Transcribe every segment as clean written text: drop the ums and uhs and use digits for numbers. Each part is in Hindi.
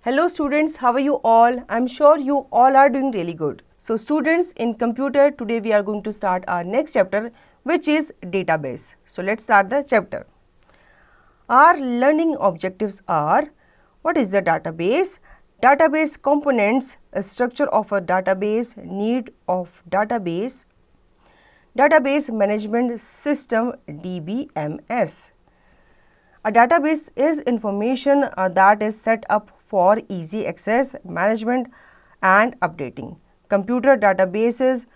Hello students, how are you all? I'm sure you all are doing really good. So students, in computer, today we are going to start our next chapter, which is database. So let's start the chapter. Our learning objectives are: what is the database? Database components, a structure of a database, need of database, database management system DBMS. A database is information that is set up for easy access, management and updating. Computer databases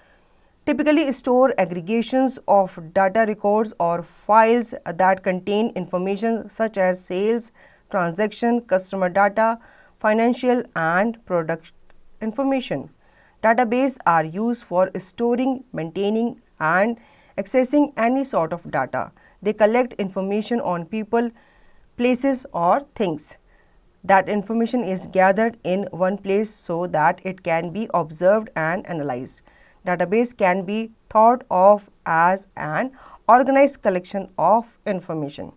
typically store aggregations of data records or files that contain information such as sales, transaction, customer data, financial and product information. Databases are used for storing, maintaining and accessing any sort of data. They collect information on people, places or things. That information is gathered in one place so that it can be observed and analyzed. Database can be thought of as an organized collection of information.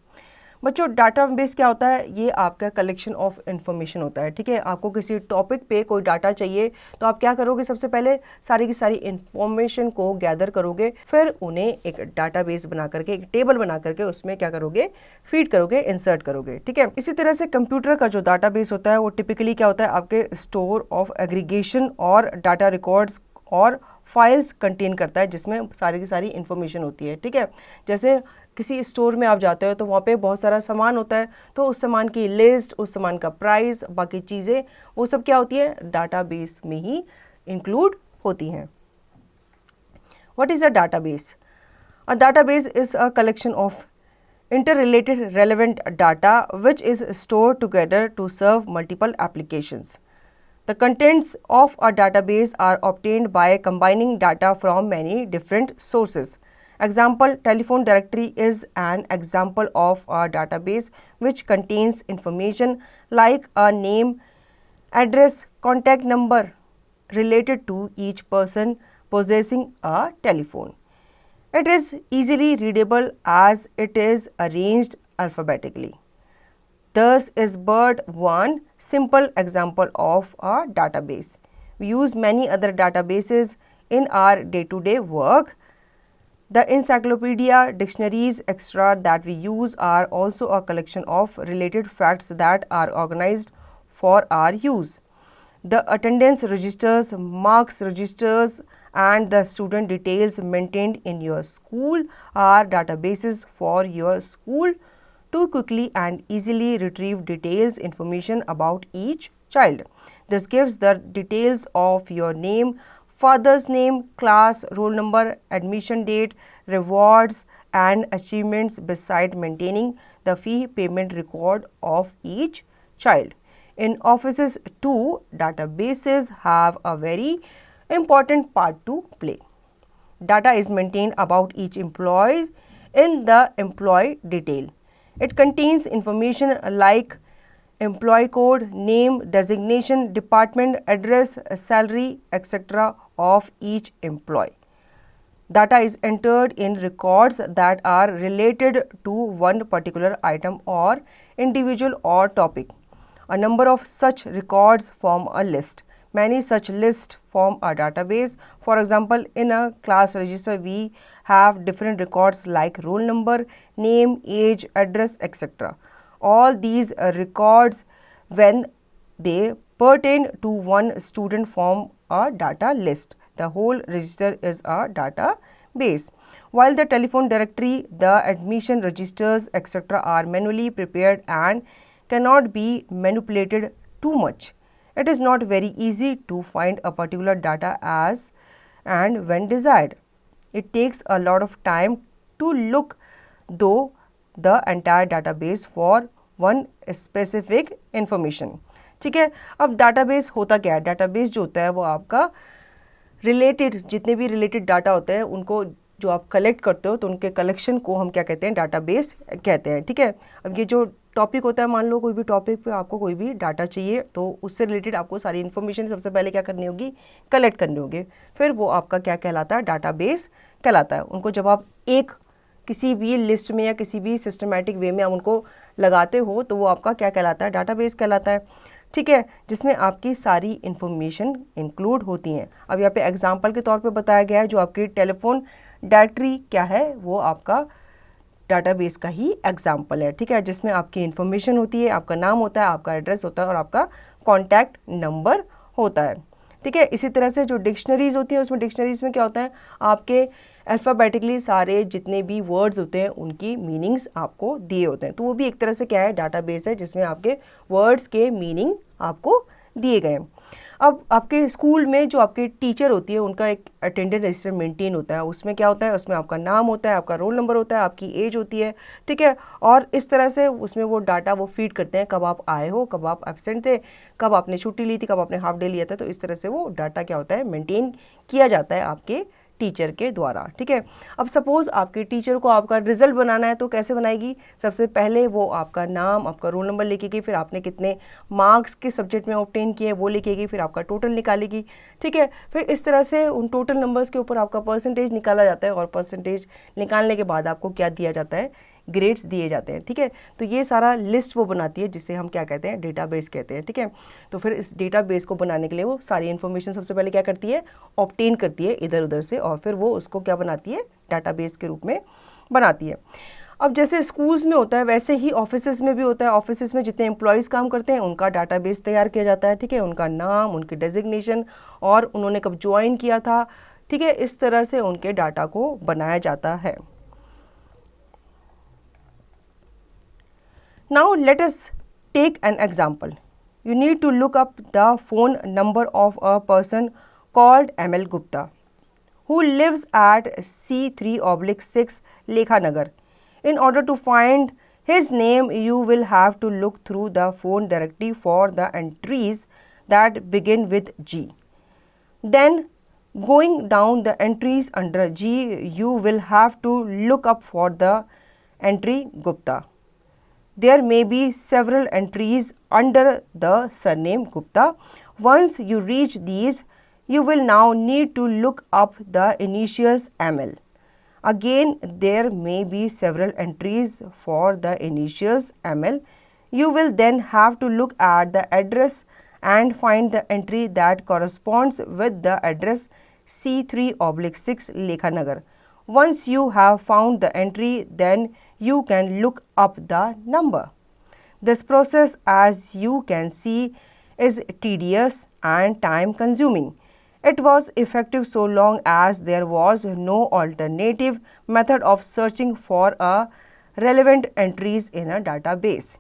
बच्चों डाटाबेस क्या होता है? ये आपका कलेक्शन ऑफ इन्फॉर्मेशन होता है. ठीक है, आपको किसी टॉपिक पे कोई डाटा चाहिए तो आप क्या करोगे? सबसे पहले सारी की सारी इन्फॉर्मेशन को गैदर करोगे, फिर उन्हें एक डाटाबेस बना करके, एक टेबल बना करके उसमें क्या करोगे? फीड करोगे, इंसर्ट करोगे. ठीक है, इसी तरह से कंप्यूटर का जो डाटाबेस होता है वो टिपिकली क्या होता है? आपके स्टोर ऑफ एग्रीगेशन और डाटा रिकॉर्ड्स और फाइल्स कंटेन करता है, जिसमें सारी की सारी इन्फॉर्मेशन होती है. ठीक है, जैसे किसी स्टोर में आप जाते हो तो वहाँ पे बहुत सारा सामान होता है, तो उस सामान की लिस्ट, उस सामान का प्राइस, बाकी चीज़ें, वो सब क्या होती है? डाटाबेस में ही इंक्लूड होती हैं. What is a database? A database is a collection of interrelated relevant data which is stored together to serve multiple applications. The contents of a database are obtained by combining data from many different sources. Example, telephone directory is an example of a database which contains information like a name, address, contact number related to each person possessing a telephone. It is easily readable as it is arranged alphabetically. Thus is but one simple example of a database. We use many other databases in our day-to-day work. The encyclopedia, dictionaries, etc. that we use are also a collection of related facts that are organized for our use. The attendance registers, marks registers, and the student details maintained in your school are databases for your school to quickly and easily retrieve details information about each child. This gives the details of your name, father's name, class, roll number, admission date, rewards and achievements beside maintaining the fee payment record of each child. In offices too, databases have a very important part to play. Data is maintained about each employee in the employee detail. It contains information like employee code, name, designation, department, address, salary, etc. of each employee. Data is entered in records that are related to one particular item or individual or topic. A number of such records form a list. Many such lists form a database. For example, in a class register, we have different records like roll number, name, age, address, etc. All these records, when they pertain to one student, form a data list. The whole register is a database. While the telephone directory, the admission registers, etc. are manually prepared and cannot be manipulated too much. It is not very easy to find a particular data as and when desired. It takes a lot of time to look through the entire database for one specific information. ठीक है, अब database होता क्या है? database जो होता है वो आपका related, जितने भी related data होते हैं उनको जो आप कलेक्ट करते हो तो उनके कलेक्शन को हम क्या कहते हैं? डाटाबेस कहते हैं. ठीक है, अब ये जो टॉपिक होता है, मान लो कोई भी टॉपिक पे आपको कोई भी डाटा चाहिए तो उससे रिलेटेड आपको सारी इन्फॉर्मेशन सबसे पहले क्या करनी होगी? कलेक्ट करनी होगी. फिर वो आपका क्या कहलाता है? डाटाबेस कहलाता है. उनको जब आप एक किसी भी लिस्ट में या किसी भी सिस्टमेटिक वे में आप उनको लगाते हो तो वो आपका क्या कहलाता है? डाटाबेस कहलाता है. ठीक है, जिसमें आपकी सारी इंफॉर्मेशन इंक्लूड होती हैं। अब यहाँ पे एग्जांपल के तौर पे बताया गया है, जो आपकी टेलीफोन डायरेक्टरी क्या है, वो आपका डाटाबेस का ही एग्जाम्पल है। ठीक है, जिसमें आपकी इंफॉर्मेशन होती है, आपका नाम होता है, आपका एड्रेस होता है और आपका कॉन्टैक्ट नंबर होता है। ठीक है, इसी तरह से जो डिक्शनरीज होती है, उसमें डिक्शनरीज में क्या होता है, आपके अल्फ़ाबेटिकली सारे जितने भी वर्ड्स होते हैं उनकी मीनिंग्स आपको दिए होते हैं। तो वो भी एक तरह से क्या है, डाटाबेस है, जिसमें आपके वर्ड्स के मीनिंग आपको दिए गए हैं। अब आपके स्कूल में जो आपके टीचर होती है, उनका एक अटेंडेंस रजिस्टर मेंटेन होता है। उसमें क्या होता है, उसमें आपका नाम होता है, आपका रोल नंबर होता है, आपकी एज होती है। ठीक है, और इस तरह से उसमें वो डाटा वो फीड करते हैं, कब आप आए हो, कब आप एब्सेंट थे, कब आपने छुट्टी ली थी, कब आपने हाफ डे लिया था। तो इस तरह से वो डाटा क्या होता है, मेंटेन किया जाता है आपके टीचर के द्वारा। ठीक है, अब सपोज आपके टीचर को आपका रिजल्ट बनाना है, तो कैसे बनाएगी, सबसे पहले वो आपका नाम, आपका रोल नंबर लिखेगी, फिर आपने कितने मार्क्स किस सब्जेक्ट में ऑब्टेन किए वो लिखेगी, फिर आपका टोटल निकालेगी। ठीक है, फिर इस तरह से उन टोटल नंबर्स के ऊपर आपका परसेंटेज निकाला जाता है, और परसेंटेज निकालने के बाद आपको क्या दिया जाता है, ग्रेड्स दिए जाते हैं। ठीक है, तो ये सारा लिस्ट वो बनाती है, जिसे हम क्या कहते हैं, डेटाबेस कहते हैं। ठीक है, तो फिर इस डेटाबेस को बनाने के लिए वो सारी इन्फॉर्मेशन सबसे पहले क्या करती है, ऑब्टेन करती है इधर उधर से, और फिर वो उसको क्या बनाती है, डाटाबेस के रूप में बनाती है। अब जैसे स्कूल्स में होता है, वैसे ही ऑफिसेज में भी होता है। ऑफिसेज में जितने एम्प्लॉयज़ काम करते हैं, उनका डाटाबेस तैयार किया जाता है। ठीक है, उनका नाम, उनकी डेजिग्नेशन और उन्होंने कब ज्वाइन किया था। ठीक है, इस तरह से उनके डाटा को बनाया जाता है। Now let us take an example. You need to look up the phone number of a person called ML Gupta, who lives at C3/6 Lekha Nagar. In order to find his name, you will have to look through the phone directory for the entries that begin with G. Then, going down the entries under G, you will have to look up for the entry Gupta. There may be several entries under the surname Gupta. Once you reach these, you will now need to look up the initials ML. Again, there may be several entries for the initials ML. You will then have to look at the address and find the entry that corresponds with the address C3/6 Lekha Nagar. Once you have found the entry, then you can look up the number. This process, as you can see, is tedious and time consuming. It was effective so long as there was no alternative method of searching for relevant entries in a database.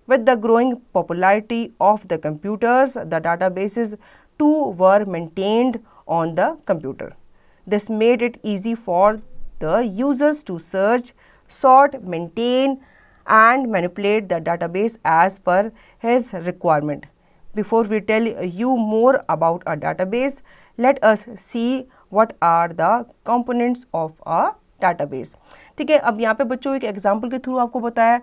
With the growing popularity of the computers, the databases too were maintained on the computer. This made it easy for the users to search, sort, maintain and manipulate the database as per his requirement. Before we tell you more about a database, let us see what are the components of a database. ठीक है, अब यहाँ पे बच्चों एक एग्जाम्पल के थ्रू आपको बताया,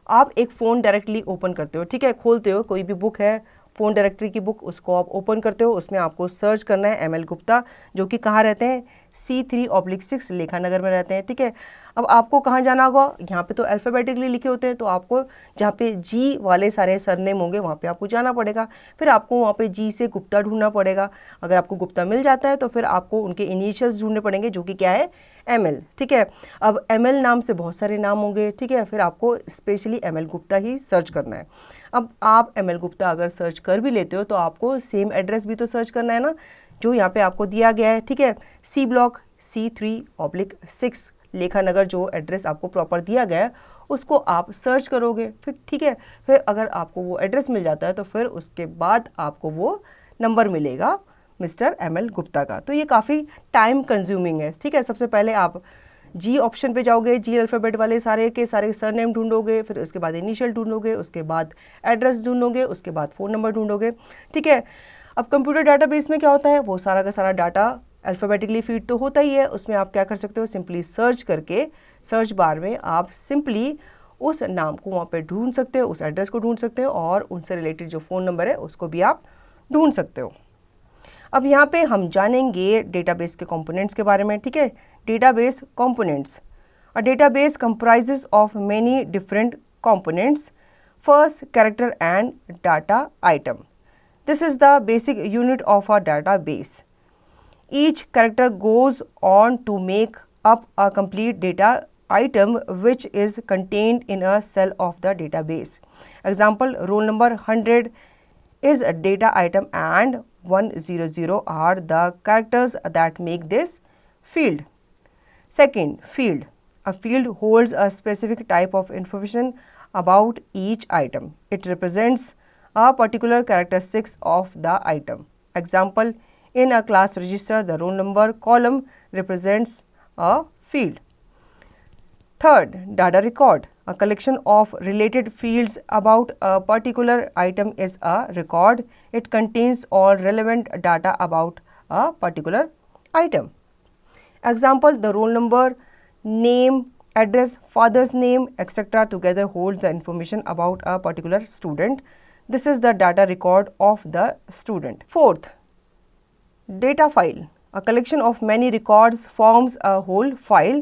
आप एक फ़ोन डायरेक्टली ओपन करते हो। ठीक है, खोलते हो, कोई भी बुक है, फ़ोन डायरेक्टरी की बुक, उसको आप ओपन करते हो। उसमें आपको सर्च करना है ML गुप्ता, जो कि कहाँ रहते हैं, C3/6 लेखा नगर में रहते हैं। ठीक है, अब आपको कहाँ जाना होगा, यहाँ पे तो अल्फ़ाबेटिकली लिखे होते हैं, तो आपको जहाँ पे जी वाले सारे सरनेम होंगे वहाँ पे आपको जाना पड़ेगा। फिर आपको वहाँ पे जी से गुप्ता ढूंढना पड़ेगा। अगर आपको गुप्ता मिल जाता है तो फिर आपको उनके इनिशियल्स ढूंढने पड़ेंगे, जो कि क्या है, ML। ठीक है, अब ML नाम से बहुत सारे नाम होंगे। ठीक है, फिर आपको स्पेशली ML गुप्ता ही सर्च करना है। अब आप ML गुप्ता अगर सर्च कर भी लेते हो तो आपको सेम एड्रेस भी तो सर्च करना है ना, जो यहाँ पे आपको दिया गया है। ठीक है, C ब्लॉक C3/6 लेखा नगर, जो एड्रेस आपको प्रॉपर दिया गया है उसको आप सर्च करोगे। फिर ठीक है, फिर अगर आपको वो एड्रेस मिल जाता है तो फिर उसके बाद आपको वो नंबर मिलेगा मिस्टर ML गुप्ता का। तो ये काफ़ी टाइम कंज्यूमिंग है। ठीक है, सबसे पहले आप जी ऑप्शन पे जाओगे, जी अल्फ़ाबेट वाले सारे के सारे सरनेम ढूंढोगे, फिर उसके बाद इनिशियल ढूंढोगे, उसके बाद एड्रेस ढूंढोगे, उसके बाद फ़ोन नंबर ढूंढोगे। ठीक है, अब कंप्यूटर डाटाबेस में क्या होता है, वो सारा का सारा डाटा अल्फ़ाबेटिकली फीड तो होता ही है। उसमें आप क्या कर सकते हो, सिंपली सर्च करके सर्च बार में आप सिंपली उस नाम को वहाँ पे ढूंढ सकते हो, उस एड्रेस को ढूंढ सकते हो, और उनसे रिलेटेड जो फ़ोन नंबर है उसको भी आप ढूंढ सकते हो। अब यहाँ पे हम जानेंगे डेटाबेस के कंपोनेंट्स के बारे में। ठीक है, database components. A database comprises of many different components. First, character and data item. This is the basic unit of a database. Each character goes on to make up a complete data item which is contained in a cell of the database. Example, roll number 100 is a data item and 100 are the characters that make this field. Second, field. A field holds a specific type of information about each item. It represents a particular characteristics of the item. Example, in a class register, the roll number column represents a field. Third, data record. A collection of related fields about a particular item is a record. It contains all relevant data about a particular item. Example, the roll number, name, address, father's name, etc. together holds the information about a particular student. This is the data record of the student. Fourth, data file. A collection of many records forms a whole file.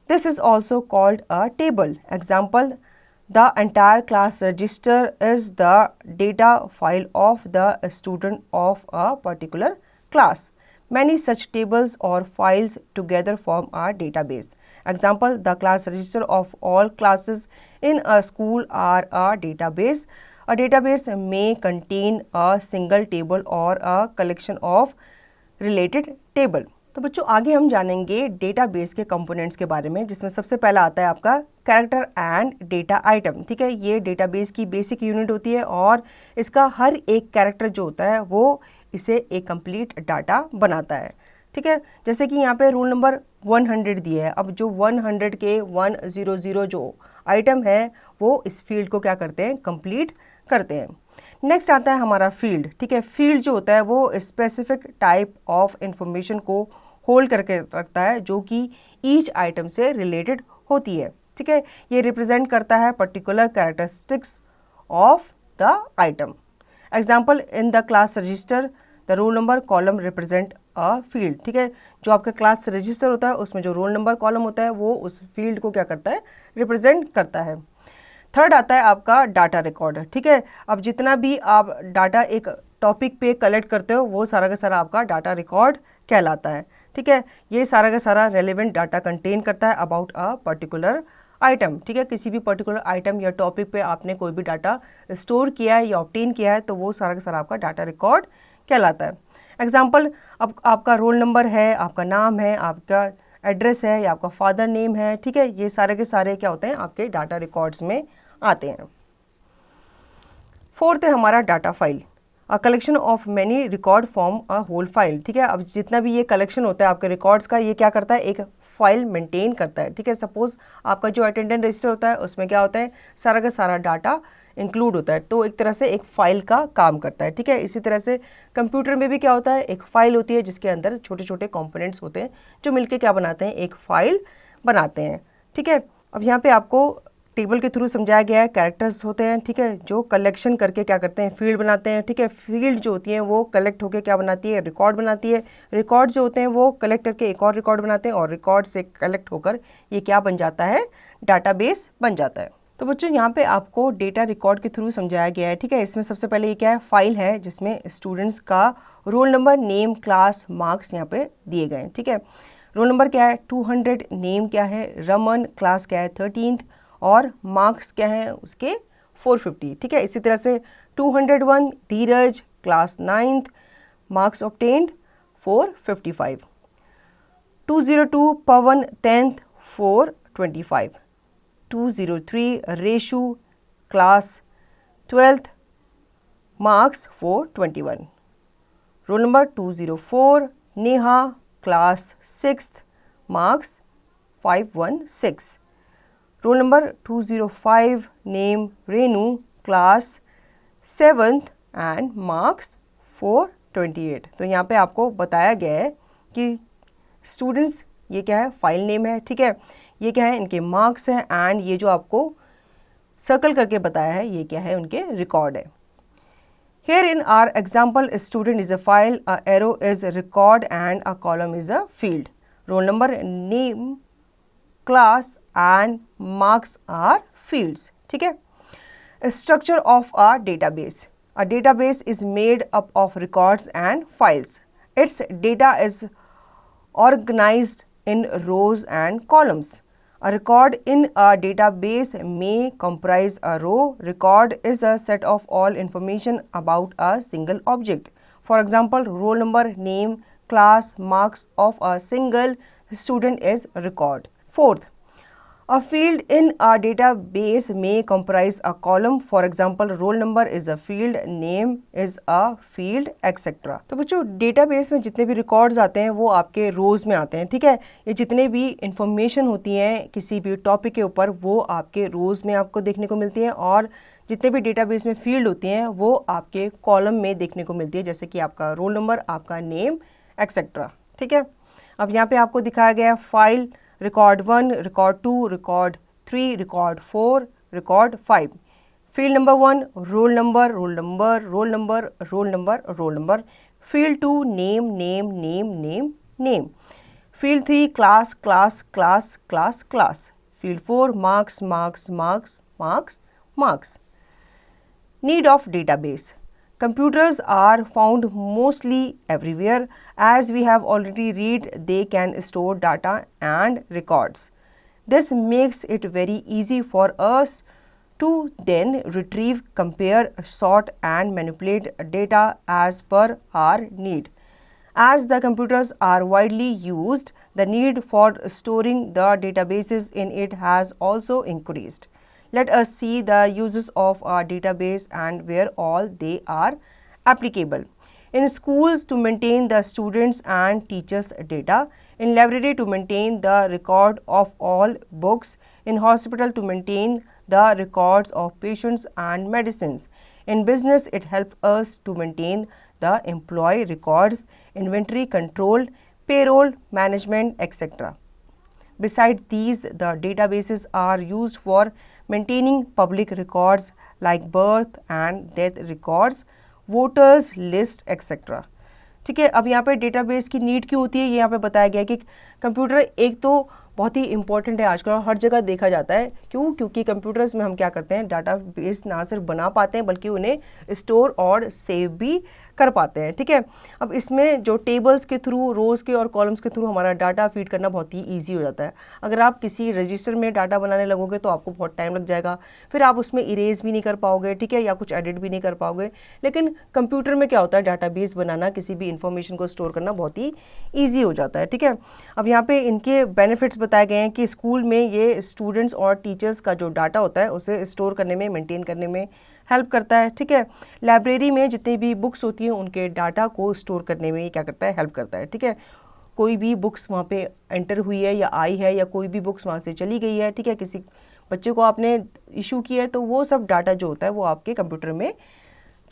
This is also called a table. Example, the entire class register is the data file of the student of a particular class. Many such tables or files together form a database. Example, the class register of all classes in a school are a database. A database may contain a single table or a collection of related table. तो बच्चों आगे हम जानेंगे डेटाबेस के कंपोनेंट्स के बारे में, जिसमें सबसे पहला आता है आपका कैरेक्टर एंड डेटा आइटम. ठीक है, ये डेटाबेस की बेसिक यूनिट होती है और इसका हर एक कैरेक्टर जो होता है वो इसे एक कंप्लीट डाटा बनाता है. ठीक है, जैसे कि यहाँ पे रोल नंबर 100 दिया है. अब जो 100 के 100 जो आइटम है वो इस फील्ड को क्या करते हैं, कंप्लीट करते हैं. नेक्स्ट आता है हमारा फील्ड. ठीक है, फील्ड जो होता है वो स्पेसिफिक टाइप ऑफ इंफॉर्मेशन को होल्ड करके रखता है जो कि ईच आइटम से रिलेटेड होती है. ठीक है, ये रिप्रेजेंट करता है particular characteristics of the item. Example, in the class register the roll number column represent a field. ठीक है, जो आपका क्लास रजिस्टर होता है उसमें जो रोल नंबर कॉलम होता है वो उस फील्ड को क्या करता है, रिप्रेजेंट करता है. थर्ड आता है आपका डाटा रिकॉर्ड. ठीक है, अब जितना भी आप डाटा एक टॉपिक पे कलेक्ट करते हो वो सारा का सारा आपका डाटा रिकॉर्ड कहलाता है. ठीक है, ये सारा का सारा रेलेवेंट डाटा कंटेन करता है अबाउट अ पर्टिकुलर आइटम. ठीक है, किसी भी पर्टिकुलर आइटम या टॉपिक पे आपने कोई भी डाटा स्टोर किया है या ऑब्टेन किया है तो वो सारा का सारा आपका डाटा रिकॉर्ड कहलाता है. एग्जाम्पल, अब आपका रोल नंबर है, आपका नाम है, आपका एड्रेस है या आपका फादर नेम है. ठीक है, ये सारे के सारे क्या होते हैं, आपके डाटा रिकॉर्ड्स में आते हैं. फोर्थ है हमारा data file. A collection of many record form a whole file. ठीक है, अब जितना भी ये कलेक्शन होता है आपके रिकॉर्ड्स का, ये क्या करता है, एक फाइल मेंटेन करता है. ठीक है, सपोज आपका जो अटेंडेंस रजिस्टर होता है उसमें क्या होता है, सारा का सारा डाटा इंक्लूड होता है, तो एक तरह से एक फाइल का काम करता है. ठीक है, इसी तरह से कंप्यूटर में भी क्या होता है, एक फाइल होती है जिसके अंदर छोटे छोटे कंपोनेंट्स होते हैं जो मिलके क्या बनाते हैं, एक फाइल बनाते हैं. ठीक है, अब यहाँ पे आपको टेबल के थ्रू समझाया गया है. कैरेक्टर्स होते हैं, ठीक है, जो कलेक्शन करके क्या करते हैं, फील्ड बनाते हैं. ठीक है, फील्ड जो होती हैं वो कलेक्ट होकर क्या बनाती है, रिकॉर्ड बनाती है. रिकॉर्ड जो होते हैं वो कलेक्ट करके एक और रिकॉर्ड बनाते हैं और रिकॉर्ड से कलेक्ट होकर ये क्या बन जाता है, डाटाबेस बन जाता है. तो बच्चों यहाँ पे आपको डेटा रिकॉर्ड के थ्रू समझाया गया है. ठीक है, इसमें सबसे पहले ये क्या है, फाइल है जिसमें स्टूडेंट्स का roll number, name, class, marks यहाँ पे दिए गए हैं. ठीक है, रोल नंबर क्या है 200, नेम क्या है रमन, क्लास क्या है 13th और मार्क्स क्या है उसके 450. ठीक है, इसी तरह से 201 Dheeraj, class 9th, marks obtained 455. 202 Pawan 10th 425. 203 Reshu, class 12th, marks 421. Roll number 204 Neha, class 6th, marks 516. Roll number 205 name Renu, class 7th and marks 428. तो यहाँ पे आपको बताया गया है कि स्टूडेंट्स ये क्या है, फाइल नेम है. ठीक है, ये क्या है, इनके मार्क्स हैं एंड ये जो आपको सर्कल करके बताया है ये क्या है, उनके रिकॉर्ड है. Here in our example, a student is a file, a arrow is a record and a column is a field. Roll number, name, class and marks are fields. ठीक है, a structure of a database. A database is made up of records and files. Its data is organized in rows and columns. A record in a database may comprise a row. Record is a set of all information about a single object. For example, roll number, name, class, marks of a single student is record. Fourth, a field in a database may comprise a column. For example, roll number is a field, name is a field, etc. तो बच्चों डेटाबेस में जितने भी रिकॉर्ड्स आते हैं वो आपके रोज में आते हैं, ठीक है। ये जितने भी इंफॉर्मेशन होती हैं किसी भी टॉपिक के ऊपर वो आपके रोज में आपको देखने को मिलती है, और जितने भी डेटाबेस में फील्ड होती हैं वो आपके कॉलम में देखने को मिलती है, जैसे कि आपका रोल नंबर, आपका नेम, एक्सेट्रा, ठीक है। अब यहाँ पे आपको दिखाया गया file record 1, record 2, record 3, record 4, record 5. Field number 1 roll number, roll number, roll number, roll number, roll number. Field 2 name, name, name, name, name. Field 3 class, class, class, class, class. Field 4 marks, marks, marks, marks, marks. Need of database. Computers are found mostly everywhere. As we have already read, they can store data and records. This makes it very easy for us to then retrieve, compare, sort and manipulate data as per our need. As the computers are widely used, the need for storing the databases in it has also increased. Let us see the uses of a database and where all they are applicable. In schools, to maintain the students and teachers' data. In library, to maintain the record of all books. In hospital, to maintain the records of patients and medicines. In business, it helps us to maintain the employee records, inventory control, payroll management, etc. Besides these, the databases are used for maintaining public records like birth and death records, voters list, etc. ठीक है। अब यहाँ पे डेटाबेस की नीड क्यों होती है ये यहाँ पे बताया गया है कि कंप्यूटर एक तो बहुत ही इंपॉर्टेंट है आजकल और हर जगह देखा जाता है। क्यों? क्योंकि कंप्यूटर्स में हम क्या करते हैं, डाटाबेस ना सिर्फ बना पाते हैं बल्कि उन्हें स्टोर और सेव भी कर पाते हैं, ठीक है। अब इसमें जो टेबल्स के थ्रू, रोज़ के और कॉलम्स के थ्रू हमारा डाटा फीड करना बहुत ही ईजी हो जाता है। अगर आप किसी रजिस्टर में डाटा बनाने लगोगे तो आपको बहुत टाइम लग जाएगा, फिर आप उसमें इरेज भी नहीं कर पाओगे, ठीक है, या कुछ एडिट भी नहीं कर पाओगे। लेकिन कंप्यूटर में क्या होता है, डाटाबेस बनाना, किसी भी इंफॉर्मेशन को स्टोर करना बहुत ही ईजी हो जाता है, ठीक है। अब यहाँ पे इनके बेनिफिट्स बताए गए हैं कि स्कूल में ये स्टूडेंट्स और टीचर्स का जो डाटा होता है उसे स्टोर करने में, मेंटेन करने में हेल्प करता है, ठीक है। लाइब्रेरी में जितनी भी बुक्स होती हैं उनके डाटा को स्टोर करने में क्या करता है, हेल्प करता है, ठीक है। कोई भी बुक्स वहाँ पे एंटर हुई है या आई है या कोई भी बुक्स वहाँ से चली गई है, ठीक है, किसी बच्चे को आपने इशू किया है तो वो सब डाटा जो होता है वो आपके कंप्यूटर में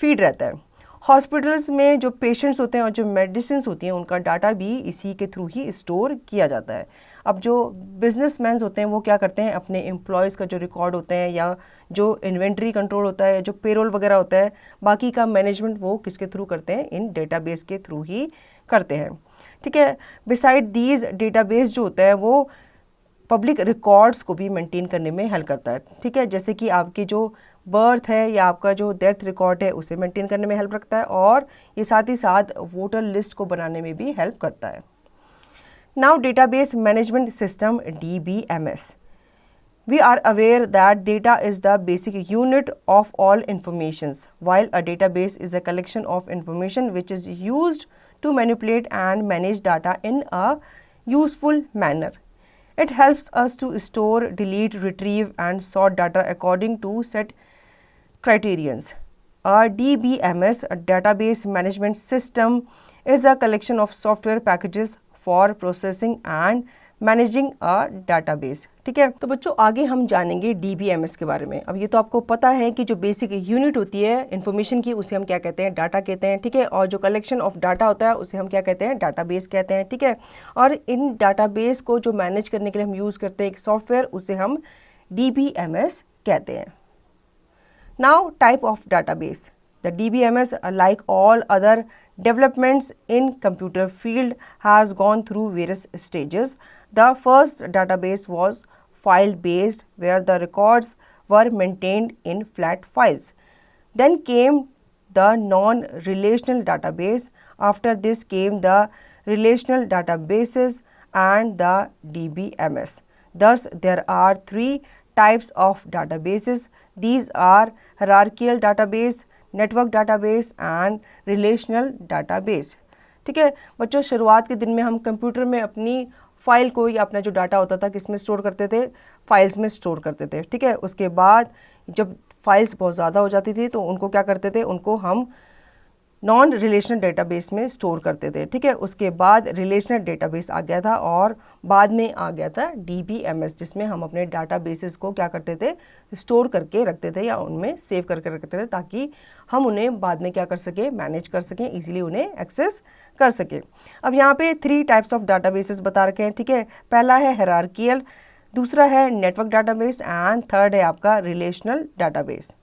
फीड रहता है। हॉस्पिटल्स में जो पेशेंट्स होते हैं और जो मेडिसिन होती हैं उनका डाटा भी इसी के थ्रू ही स्टोर किया जाता है। अब जो बिजनेसमैन होते हैं वो क्या करते हैं, अपने एम्प्लॉयज़ का जो रिकॉर्ड होते हैं या जो इन्वेंट्री कंट्रोल होता है, जो पेरोल वगैरह होता है, बाकी का मैनेजमेंट वो किसके थ्रू करते हैं, इन डेटाबेस के थ्रू ही करते हैं, ठीक है। बिसाइड दीज डेटाबेस जो होता है वो पब्लिक रिकॉर्ड्स को भी मेंटेन करने में हेल्प करता है, ठीक है। जैसे कि आपकी जो बर्थ है या आपका जो डेथ रिकॉर्ड है उसे मेंटेन करने में हेल्प रखता है, और ये साथ ही साथ वोटर लिस्ट को बनाने में भी हेल्प करता है। Now, database management system DBMS. We are aware that data is the basic unit of all informations, while a database is a collection of information which is used to manipulate and manage data in a useful manner. It helps us to store, delete, retrieve and sort data according to set criterions. A DBMS, a database management system, is a collection of software packages for processing and managing a database, ठीक है। तो बच्चों आगे हम जानेंगे DBMS के बारे में। अब ये तो आपको पता है कि जो बेसिक यूनिट होती है इन्फॉर्मेशन की उसे हम क्या कहते हैं, डाटा कहते हैं, ठीक है। और जो कलेक्शन ऑफ डाटा होता है उसे हम क्या कहते हैं, डाटाबेस कहते हैं, ठीक है। और इन डाटाबेस को जो मैनेज करने के लिए हम यूज़ करते हैं एक सॉफ्टवेयर, उसे हम DBMS कहते हैं। Now type of database. The DBMS, like all other developments in computer field, has gone through various stages. The first database was file-based, where the records were maintained in flat files. Then came the non-relational database. After this came the relational databases and the DBMS. Thus, there are three types of databases. These are hierarchical database, network database and relational database. ठीक है बच्चों, शुरुआत के दिन में हम कंप्यूटर में अपनी फाइल को या अपना जो डाटा होता था किस में स्टोर करते थे, फाइल्स में स्टोर करते थे. ठीक है, उसके बाद जब फाइल्स बहुत ज़्यादा हो जाती थी तो उनको क्या करते थे, उनको हम नॉन रिलेशनल डेटाबेस में स्टोर करते थे. ठीक है, उसके बाद रिलेशनल डेटाबेस आ गया था और बाद में आ गया था DBMS, जिसमें हम अपने डाटाबेसेस को क्या करते थे, स्टोर करके रखते थे या उनमें सेव करके रखते थे ताकि हम उन्हें बाद में क्या कर सकें, मैनेज कर सकें, इजीली उन्हें एक्सेस कर सकें. अब यहाँ पे 3 टाइप्स ऑफ डाटाबेसेस बता रखे हैं. ठीक है, पहला है हायरार्कियल, दूसरा है नेटवर्क डाटाबेस एंड थर्ड है आपका relational database.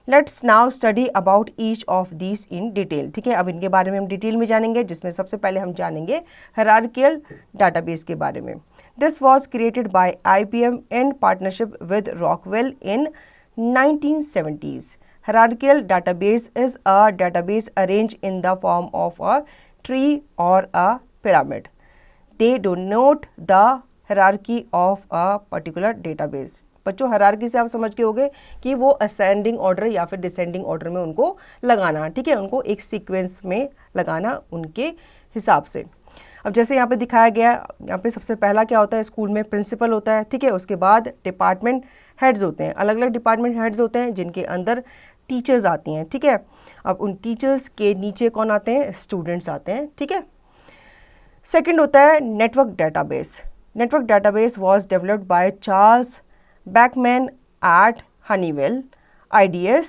Let's now study about each of these in detail. ठीक है, अब इनके बारे में हम डिटेल में जानेंगे, जिसमें सबसे पहले हम जानेंगे हायरार्कियल डाटाबेस के बारे में. This was created by IBM in partnership with Rockwell in 1970s. Hierarchical database is a database arranged in the form of a tree or a pyramid. They denote the hierarchy of a particular database. बच्चों, हायरार्की से आप समझ के होंगे कि वो असेंडिंग ऑर्डर या फिर डिसेंडिंग ऑर्डर में उनको लगाना. ठीक है, उनको एक सीक्वेंस में लगाना उनके हिसाब से. अब जैसे यहाँ पे दिखाया गया, यहाँ पे सबसे पहला क्या होता है, स्कूल में प्रिंसिपल होता है. ठीक है, उसके बाद डिपार्टमेंट हेड्स होते हैं, अलग अलग डिपार्टमेंट हेड्स होते हैं जिनके अंदर टीचर्स आती हैं. ठीक है, अब उन टीचर्स के नीचे कौन आते हैं, स्टूडेंट्स आते हैं. ठीक है, सेकंड होता है network database. Network database was developed by Charles Beckman at Honeywell IDS.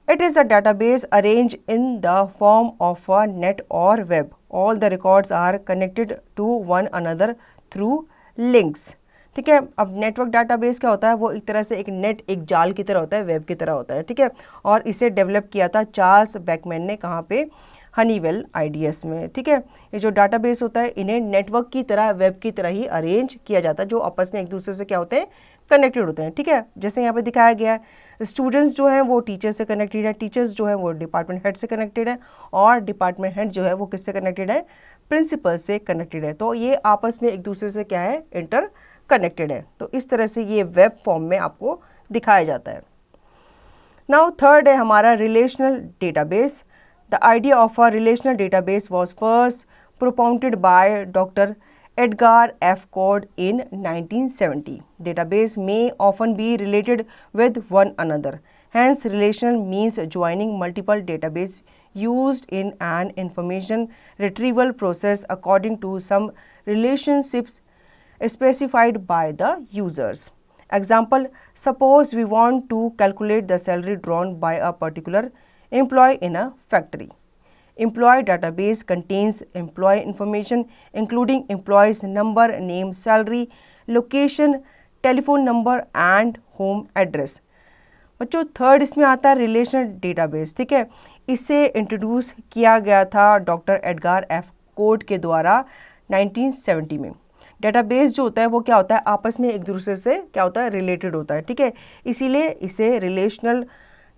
It is a database arranged in the form of a net or web. All the records are connected to one another through links. ठीक है, अब नेटवर्क डाटाबेस क्या होता है, वो एक तरह से एक नेट, एक जाल की तरह होता है, वेब की तरह होता है. ठीक है, और इसे डेवलप किया था चार्ल्स बेकमैन ने. कहाँ पे, हनीवेल IDS में. ठीक है, ये जो डाटाबेस होता है इन्हें नेटवर्क की तरह, वेब की तरह ही अरेंज किया जाता है, जो आपस में एक दूसरे से क्या होते हैं, कनेक्टेड होते हैं. ठीक है, जैसे यहाँ पे दिखाया गया है, स्टूडेंट्स जो हैं वो टीचर से कनेक्टेड है, टीचर्स जो हैं वो डिपार्टमेंट हेड से कनेक्टेड है और डिपार्टमेंट हेड जो है वो किससे कनेक्टेड है, प्रिंसिपल से कनेक्टेड है. तो ये आपस में एक दूसरे से क्या है, इंटर कनेक्टेड है. तो इस तरह से ये वेब फॉर्म में आपको दिखाया जाता है. नाउ थर्ड है हमारा relational database. The idea of a relational database was first propounded by doctor Edgar F. Codd in 1970. Database may often be related with one another. Hence, relational means joining multiple databases used in an information retrieval process according to some relationships specified by the users. Example, suppose we want to calculate the salary drawn by a particular employee in a factory. Employee database contains employee information including employee's number, name, salary, location, telephone number and home address. बच्चों, थर्ड इसमें आता है रिलेशनल डेटाबेस. ठीक है, इसे इंट्रोड्यूस किया गया था डॉक्टर एडगार एफ कोड के द्वारा 1970 में. डेटाबेस जो होता है वो क्या होता है, आपस में एक दूसरे से क्या होता है, रिलेटेड होता है. ठीक है, इसीलिए इसे रिलेशनल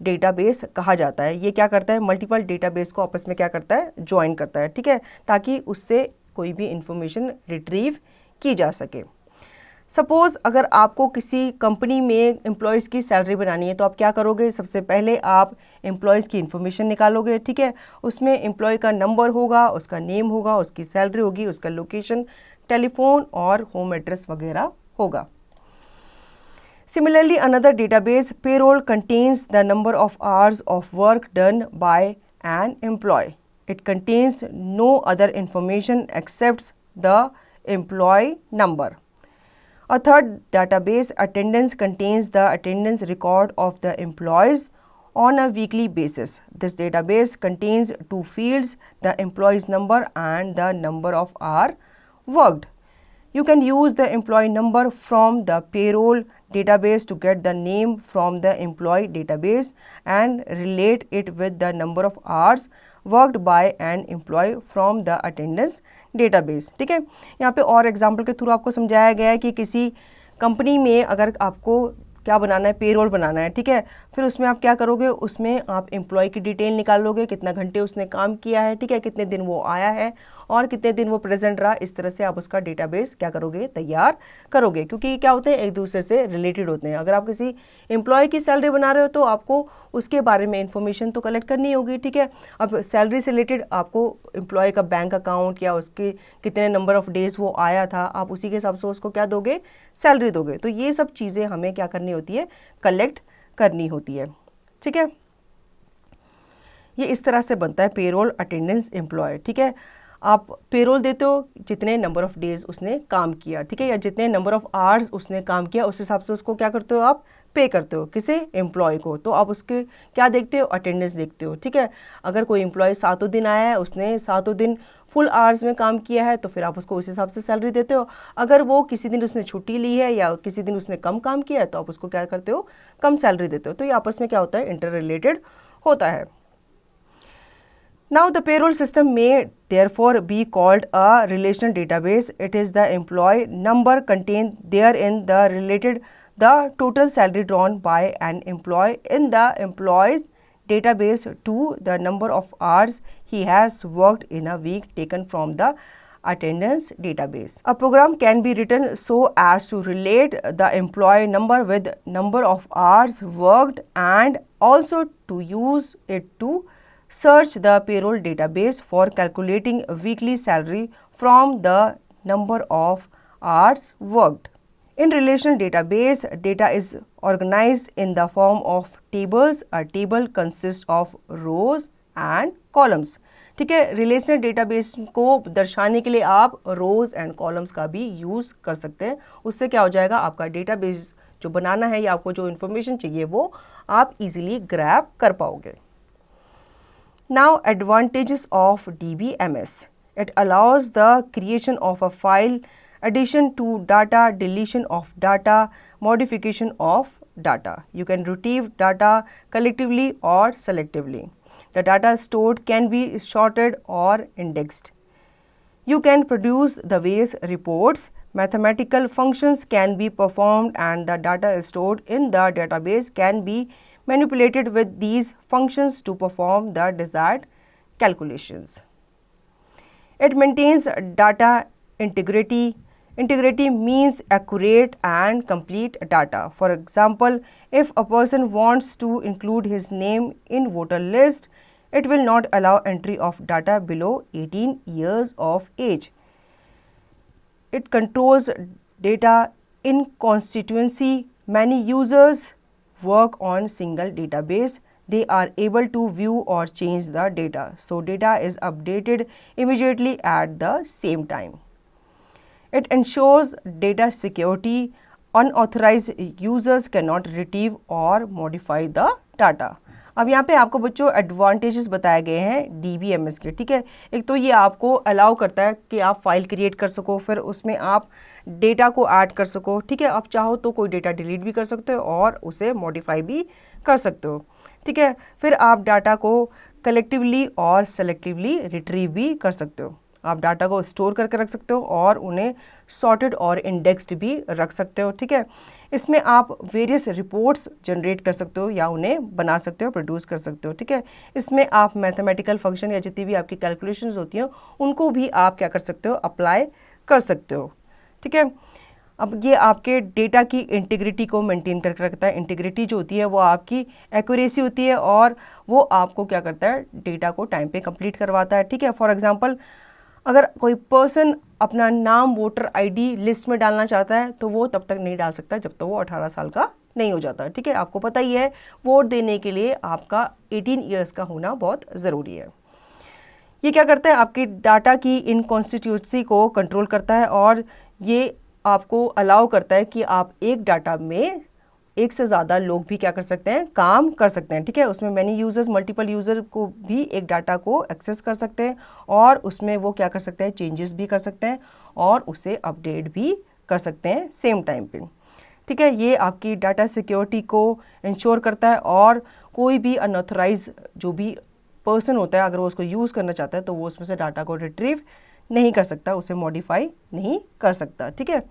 डेटाबेस कहा जाता है. ये क्या करता है, मल्टीपल डेटाबेस को आपस में क्या करता है, ज्वाइन करता है. ठीक है, ताकि उससे कोई भी इंफॉर्मेशन रिट्रीव की जा सके. सपोज अगर आपको किसी कंपनी में एम्प्लॉयज़ की सैलरी बनानी है तो आप क्या करोगे, सबसे पहले आप एम्प्लॉयज़ की इन्फॉर्मेशन निकालोगे. ठीक है, उसमें एम्प्लॉय का नंबर होगा, उसका नेम होगा, उसकी सैलरी होगी, उसका लोकेशन, टेलीफोन और होम एड्रेस वगैरह होगा. Similarly, another database, payroll, contains the number of hours of work done by an employee. It contains no other information except the employee number. A third database, attendance, contains the attendance record of the employees on a weekly basis. This database contains two fields, the employee's number and the number of hours worked. You can use the employee number from the payroll database to get the name from the employee database and relate it with the number of hours worked by an employee from the attendance database. ठीक है, यहाँ पे और एग्जाम्पल के थ्रू आपको समझाया गया है कि किसी कंपनी में अगर आपको क्या बनाना है, पेरोल बनाना है, ठीक है। फिर उसमें आप क्या करोगे, उसमें आप एम्प्लॉय की डिटेल निकालोगे, कितना घंटे उसने काम किया है, ठीक है, कितने दिन वो आया है और कितने दिन वो प्रेजेंट रहा। इस तरह से आप उसका डेटाबेस क्या करोगे, तैयार करोगे, क्योंकि क्या होते हैं, एक दूसरे से रिलेटेड होते हैं। अगर आप किसी एम्प्लॉय की सैलरी बना रहे हो तो आपको उसके बारे में इंफॉर्मेशन तो कलेक्ट करनी होगी, ठीक है। अब सैलरी से रिलेटेड आपको एम्प्लॉय का बैंक अकाउंट या उसके कितने नंबर ऑफ डेज वो आया था, आप उसी के हिसाब से उसको क्या दोगे, सैलरी दोगे। तो ये सब चीज़ें हमें क्या करनी होती है, कलेक्ट करनी होती है, ठीक है। ये इस तरह से बनता है पेरोल अटेंडेंस एम्प्लॉय, ठीक है। आप पेरोल देते हो जितने नंबर ऑफ डेज उसने काम किया, ठीक है, या जितने नंबर ऑफ आवर्स उसने काम किया उस हिसाब से उसको क्या करते हो, आप पे करते हो किसे, एम्प्लॉय को। तो आप उसके क्या देखते हो, अटेंडेंस देखते हो, ठीक है। अगर कोई एम्प्लॉय 7 दिन आया है, उसने 7 दिन फुल आवर्स में काम किया है, तो फिर आप उसको उस हिसाब से सैलरी देते हो। अगर वो किसी दिन उसने छुट्टी ली है या किसी दिन उसने कम काम किया है, तो आप उसको क्या करते हो, कम सैलरी देते हो। तो ये आपस में क्या होता है, इंटर रिलेटेड होता है। Now the payroll system may therefore be called a relational database. It is the employee number contained therein the related the total salary drawn by an employee in the employee's database to the number of hours he has worked in a week taken from the attendance database. A program can be written so as to relate the employee number with number of hours worked and also to use it to search the payroll database for calculating weekly salary from the number of hours worked. In relational database, data is organized in the form of tables. A table consists of rows and columns. ठीक है, रिलेशनल डेटाबेस को दर्शाने के लिए आप रोज एंड कॉलम्स का भी यूज़ कर सकते हैं। उससे क्या हो जाएगा, आपका डेटाबेस जो बनाना है या आपको जो इन्फॉर्मेशन चाहिए वो आप इजीली ग्रैब कर पाओगे। Now advantages of DBMS. It allows the creation of a file, addition to data, deletion of data, modification of data. You can retrieve data collectively or selectively. The data stored can be sorted or indexed. You can produce the various reports. Mathematical functions can be performed and the data stored in the database can be manipulated with these functions to perform the desired calculations. It maintains data integrity. Integrity means accurate and complete data. For example, if a person wants to include his name in voter list, it will not allow entry of data below 18 years of age. It controls data inconsistency. Many users work on single database. They are able to view or change the data, so data is updated immediately at the same time. It ensures data security. Unauthorized users cannot retrieve or modify the data. अब यहाँ पे आपको बच्चों एडवांटेजेस बताए गए हैं DBMS के, ठीक है। एक तो ये आपको अलाउ करता है कि आप फाइल क्रिएट कर सको, फिर उसमें आप डेटा को ऐड कर सको, ठीक है। आप चाहो तो कोई डेटा डिलीट भी कर सकते हो और उसे मॉडिफाई भी कर सकते हो, ठीक है। फिर आप डाटा को कलेक्टिवली और सेलेक्टिवली रिट्रीव भी कर सकते हो। आप डाटा को स्टोर करके रख सकते हो और उन्हें सॉर्टेड और इंडेक्स्ड भी रख सकते हो, ठीक है। इसमें आप वेरियस रिपोर्ट्स जनरेट कर सकते हो या उन्हें बना सकते हो, प्रोड्यूस कर सकते हो, ठीक है। इसमें आप मैथमेटिकल फंक्शन या जितनी भी आपकी कैलकुलेशंस होती हैं उनको भी आप क्या कर सकते हो, अप्लाई कर सकते हो, ठीक है। अब ये आपके डेटा की इंटीग्रिटी को मेंटेन करके रखता है। इंटीग्रिटी जो होती है वो आपकी एक्यूरेसी होती है और वो आपको क्या करता है, डेटा को टाइम पे कंप्लीट करवाता है, ठीक है। फॉर एग्जांपल, अगर कोई पर्सन अपना नाम वोटर आईडी लिस्ट में डालना चाहता है तो वो तब तक नहीं डाल सकता जब तक वो 18 साल का नहीं हो जाता, ठीक है। आपको पता ही है वोट देने के लिए आपका 18 ईयर्स का होना बहुत ज़रूरी है। ये क्या करता है, आपकी डाटा की इनकॉन्स्टिट्यूंसी को कंट्रोल करता है और ये आपको अलाउ करता है कि आप एक डाटा में एक से ज़्यादा लोग भी क्या कर सकते हैं, काम कर सकते हैं, ठीक है। उसमें मैनी यूजर्स, मल्टीपल यूज़र को भी एक डाटा को एक्सेस कर सकते हैं और उसमें वो क्या कर सकते हैं, चेंजेस भी कर सकते हैं और उसे अपडेट भी कर सकते हैं सेम टाइम पे, ठीक है। ये आपकी डाटा सिक्योरिटी को इंश्योर करता है और कोई भी अनऑथराइज जो भी पर्सन होता है अगर वो उसको यूज़ करना चाहता है तो वो उसमें से डाटा को रिट्रीव नहीं कर सकता, उसे मॉडिफाई नहीं कर सकता, ठीक है।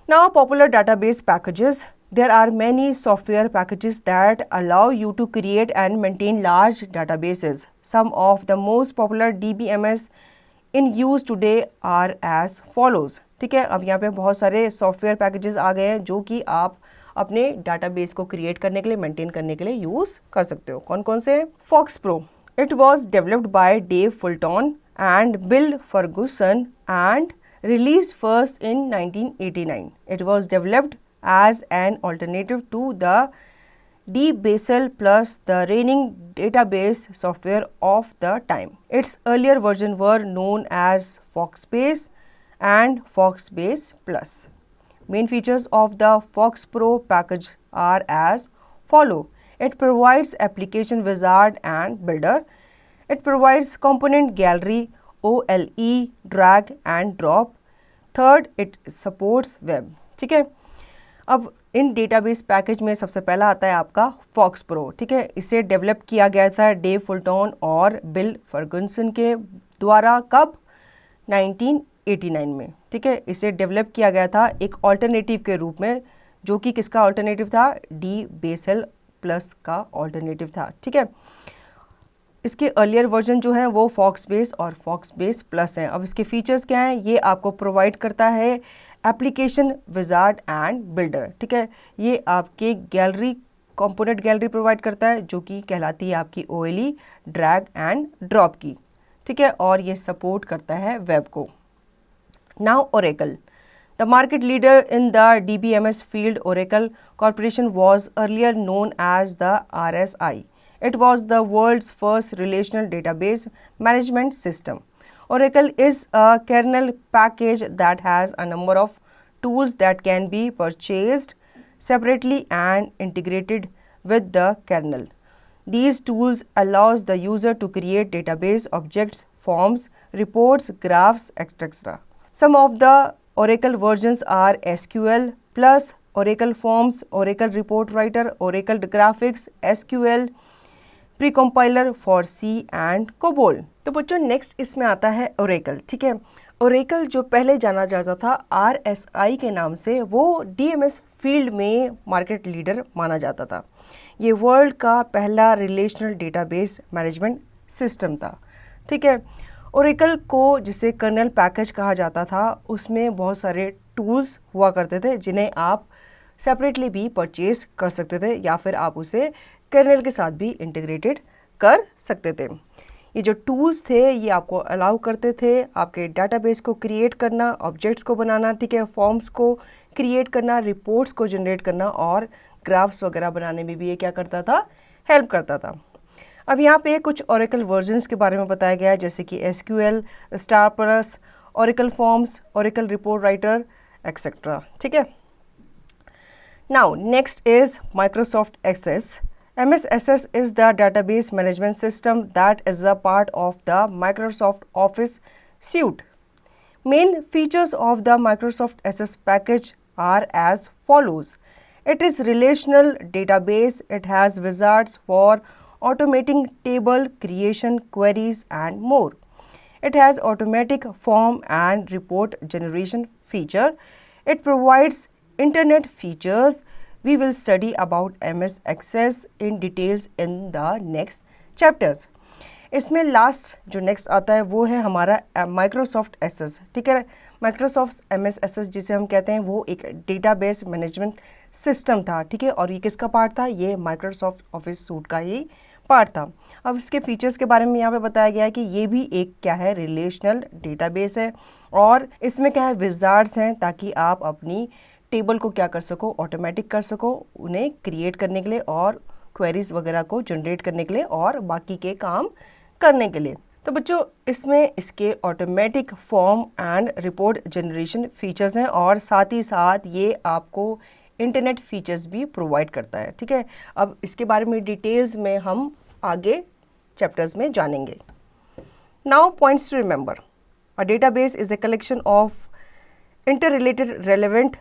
Now popular database packages. There are many software packages that allow you to create and maintain large databases. Some of the most popular DBMS in use today are as follows. ठीक है, अब यहाँ पे बहुत सारे सॉफ्टवेयर पैकेजेस आ गए हैं जो कि आप अपने डाटाबेस को क्रिएट करने के लिए, मेंटेन करने के लिए यूज कर सकते हो. कौन कौन से? FoxPro. It was developed by Dave Fulton and Bill Ferguson and released first in 1989. It was developed as an alternative to the DBasel Plus, the reigning database software of the time. Its earlier versions were known as Foxbase and Foxbase Plus. Main features of the Fox Pro package are as follow. It provides application wizard and builder. It provides component gallery, OLE, drag and drop. Third, it supports web. ठीक है, अब इन डेटाबेस पैकेज में सबसे पहला आता है आपका फॉक्स प्रो. ठीक है, इसे डेवलप किया गया था डेव फुलटॉन और बिल फर्गुसन के द्वारा. कब? 1989 में. ठीक है, इसे डेवलप किया गया था एक ऑल्टरनेटिव के रूप में, जो कि किसका ऑल्टरनेटिव था? DBasel प्लस का ऑल्टरनेटिव था. ठीक है, इसके अर्लियर वर्जन जो है वो फॉक्सबेस और फॉक्सबेस प्लस हैं. अब इसके फीचर्स क्या हैं? ये आपको प्रोवाइड करता है एप्लीकेशन विजार्ड एंड बिल्डर. ठीक है, ये आपके गैलरी, कंपोनेंट गैलरी प्रोवाइड करता है जो कि कहलाती है आपकी OLE, ड्रैग एंड ड्रॉप की. ठीक है, और ये सपोर्ट करता है वेब को. Now Oracle. The market leader in the DBMS field, Oracle Corporation, was earlier known as the RSI. It was the world's first relational database management system. Oracle is a kernel package that has a number of tools that can be purchased separately and integrated with the kernel. These tools allows the user to create database objects, forms, reports, graphs, etc. Some of the Oracle versions are SQL Plus, Oracle Forms, Oracle Report Writer, Oracle Graphics, SQL precompiler for C and COBOL. तो बच्चों नेक्स्ट इसमें आता है ओरेकल. ठीक है, ओरेकल जो पहले जाना जाता था RSI के नाम से, वो DMS फील्ड में मार्केट लीडर माना जाता था. ये वर्ल्ड का पहला रिलेशनल डेटाबेस मैनेजमेंट सिस्टम था. ठीक है, ओरेकल को जिसे कर्नल पैकेज कहा जाता था, उसमें बहुत सारे टूल्स हुआ करते थे जिन्हें आप सेपरेटली भी परचेज कर सकते थे या फिर आप उसे कर्नल के साथ भी इंटीग्रेटेड कर सकते थे. ये जो टूल्स थे ये आपको अलाउ करते थे आपके डाटाबेस को क्रिएट करना, ऑब्जेक्ट्स को बनाना, ठीक है, फॉर्म्स को क्रिएट करना, रिपोर्ट्स को जनरेट करना और ग्राफ्स वगैरह बनाने में भी ये क्या करता था? हेल्प करता था. अब यहाँ पे कुछ ओरेकल वर्जन्स के बारे में बताया गया है, जैसे कि SQL, star plus, Oracle forms, Oracle report writer etcetera. ठीक है, now next is Microsoft Access. MS Access is the database management system that is a part of the Microsoft Office suite. Main features of the Microsoft Access package are as follows. It is relational database. It has wizards for automating table creation, queries and more. It has automatic form and report generation feature. It provides internet features. We will study about MS Access in details in the next chapters. इसमें लास्ट जो नेक्स्ट आता है वो है हमारा माइक्रोसॉफ्ट एसेस. ठीक है, माइक्रोसॉफ्ट MS Access जिसे हम कहते हैं वो एक डेटाबेस मैनेजमेंट सिस्टम था. ठीक है, और ये किसका पार्ट था? ये माइक्रोसॉफ्ट ऑफिस सूट का ही पार्ट था. अब इसके फीचर्स के बारे में यहाँ पे बताया गया है कि ये भी एक क्या है? रिलेशनल डेटाबेस है. और इसमें क्या है? विजार्ड्स हैं ताकि आप अपनी टेबल को क्या कर सको? ऑटोमेटिक कर सको, उन्हें क्रिएट करने के लिए और क्वेरीज वगैरह को जनरेट करने के लिए और बाकी के काम करने के लिए. तो बच्चों इसमें इसके automatic form and report generation features हैं और साथ ही साथ ये आपको इंटरनेट फीचर्स भी प्रोवाइड करता है. ठीक है, अब इसके बारे में डिटेल्स में हम आगे चैप्टर्स में जानेंगे. Now points to remember. A database is a collection of interrelated relevant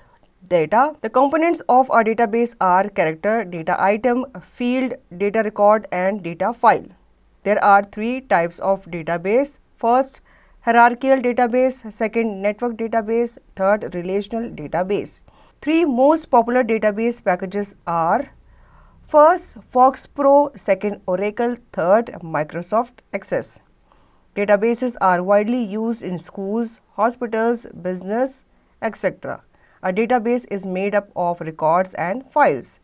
data. The components of a database are character, data item, field, data record and data file. There are three types of database. First, hierarchical database. Second, network database. Third, relational database. Three most popular database packages are: first, FoxPro; second, Oracle; third, Microsoft Access. Databases are widely used in schools, hospitals, business, etc. A database is made up of records and files.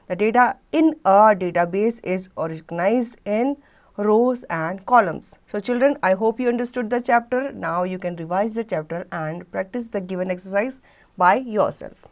The data in a database is organized in rows and columns. So children, I hope you understood the chapter. Now you can revise the chapter and practice the given exercise by yourself.